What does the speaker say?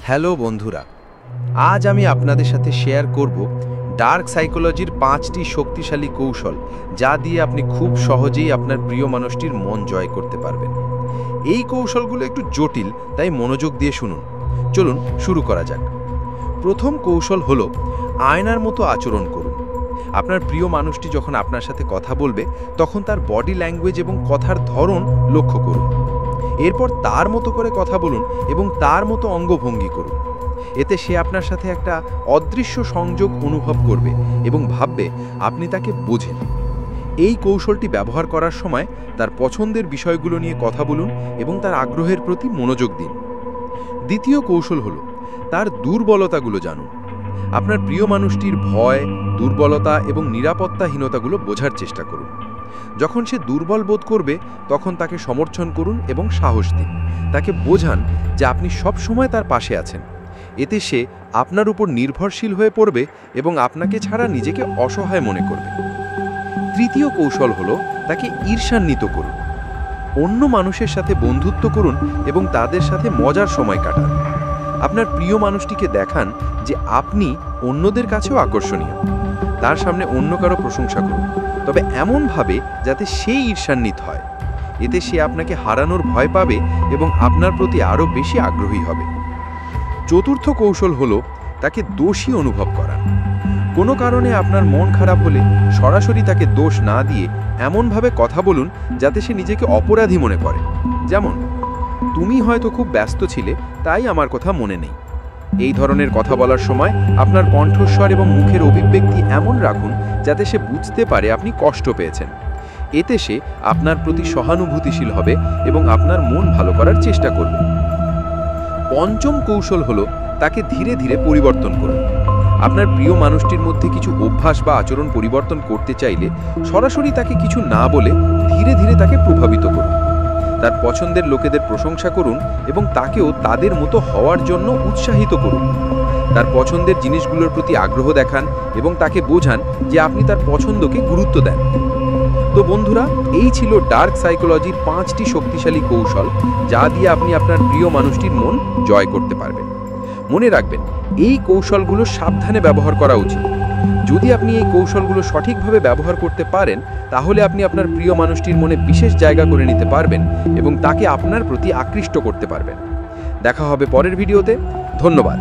Hello বন্ধুরা, আজ আমি আপনাদের সাথে শেয়ার করব ডার্ক সাইকোলজির 5টি শক্তিশালী কৌশল, যা দিয়ে আপনি খুব সহজেই আপনার প্রিয় মানুষটির মন জয় করতে পারবেন। এই কৌশলগুলো একটু জটিল, তাই মনোযোগ দিয়ে শুনুন। চলুন শুরু করা যাক। প্রথম কৌশল হলো আয়নার মতো আচরণ করুন। আপনার প্রিয় মানুষটি যখন আপনার সাথে কথা বলবে, তখন তার বডি ল্যাঙ্গুয়েজ এবং কথার ধরন লক্ষ্য করুন। এরপর তার মতো করে কথা বলুন এবং তার মতো অঙ্গভঙ্গি করুন। এতে সে আপনার সাথে একটা অদৃশ্য সংযোগ অনুভব করবে এবং ভাববে আপনি তাকে বোঝেন। এই কৌশলটি ব্যবহার করার সময় তার পছন্দের বিষয়গুলো নিয়ে কথা বলুন এবং তার আগ্রহের প্রতি মনোযোগ দিন। দ্বিতীয় কৌশল হলো তার দুর্বলতাগুলো জানুন। আপনার প্রিয় মানুষটির ভয়, দুর্বলতা এবং নিরাপত্তাহীনতাগুলো বোঝার চেষ্টা করুন। যখন সে দুর্বল বোধ করবে, তখন তাকে সমর্থন করুন এবং সাহস দিন। তাকে বোঝান যে আপনি সব সময় তার পাশে আছেন। এতে সে আপনার উপর নির্ভরশীল হয়ে পড়বে এবং আপনাকে ছাড়া নিজেকে অসহায় মনে করবে। তৃতীয় কৌশল হলো তাকে ঈর্ষান্বিত করুন। অন্য মানুষের সাথে বন্ধুত্ব করুন এবং তাদের সাথে মজার সময় কাটান। আপনার প্রিয় মানুষটিকে দেখান যে আপনি অন্যদের কাছেও আকর্ষণীয়। তার সামনে অন্য কারো প্রশংসা করুন, তবে এমনভাবে যাতে সে ঈর্ষান্বিত হয়। এতে সে আপনাকে হারানোর ভয় পাবে এবং আপনার প্রতি আরও বেশি আগ্রহী হবে। চতুর্থ কৌশল হলো তাকে দোষী অনুভব করান। কোনো কারণে আপনার মন খারাপ হলে সরাসরি তাকে দোষ না দিয়ে এমনভাবে কথা বলুন যাতে সে নিজেকে অপরাধী মনে করে। যেমন, তুমি হয়তো খুব ব্যস্ত ছিলে, তাই আমার কথা মনে নেই। এই ধরনের কথা বলার সময় আপনার কণ্ঠস্বর এবং মুখের অভিব্যক্তি এমন রাখুন যাতে সে বুঝতে পারে আপনি কষ্ট পেয়েছেন। এতে সে আপনার প্রতি সহানুভূতিশীল হবে এবং আপনার মন ভালো করার চেষ্টা করবে। পঞ্চম কৌশল হলো তাকে ধীরে ধীরে পরিবর্তন করুন। আপনার প্রিয় মানুষটির মধ্যে কিছু অভ্যাস বা আচরণ পরিবর্তন করতে চাইলে সরাসরি তাকে কিছু না বলে ধীরে ধীরে তাকে প্রভাবিত করুন। তার পছন্দের লোকেদের প্রশংসা করুন এবং তাকেও তাদের মতো হওয়ার জন্য উৎসাহিত করুন। তার পছন্দের জিনিসগুলোর প্রতি আগ্রহ দেখান এবং তাকে বোঝান যে আপনি তার পছন্দকে গুরুত্ব দেন। তো বন্ধুরা, এই ছিল ডার্ক সাইকোলজির 5টি শক্তিশালী কৌশল, যা দিয়ে আপনি আপনার প্রিয় মানুষটির মন জয় করতে পারবেন। মনে রাখবেন, এই কৌশলগুলো সাবধানে ব্যবহার করা উচিত। যদি আপনি এই কৌশলগুলো সঠিকভাবে ব্যবহার করতে পারেন, তাহলে আপনি আপনার প্রিয় মানুষটির মনে বিশেষ জায়গা করে নিতে পারবেন এবং তাকে আপনার প্রতি আকৃষ্ট করতে পারবেন। দেখা হবে পরের ভিডিওতে। ধন্যবাদ।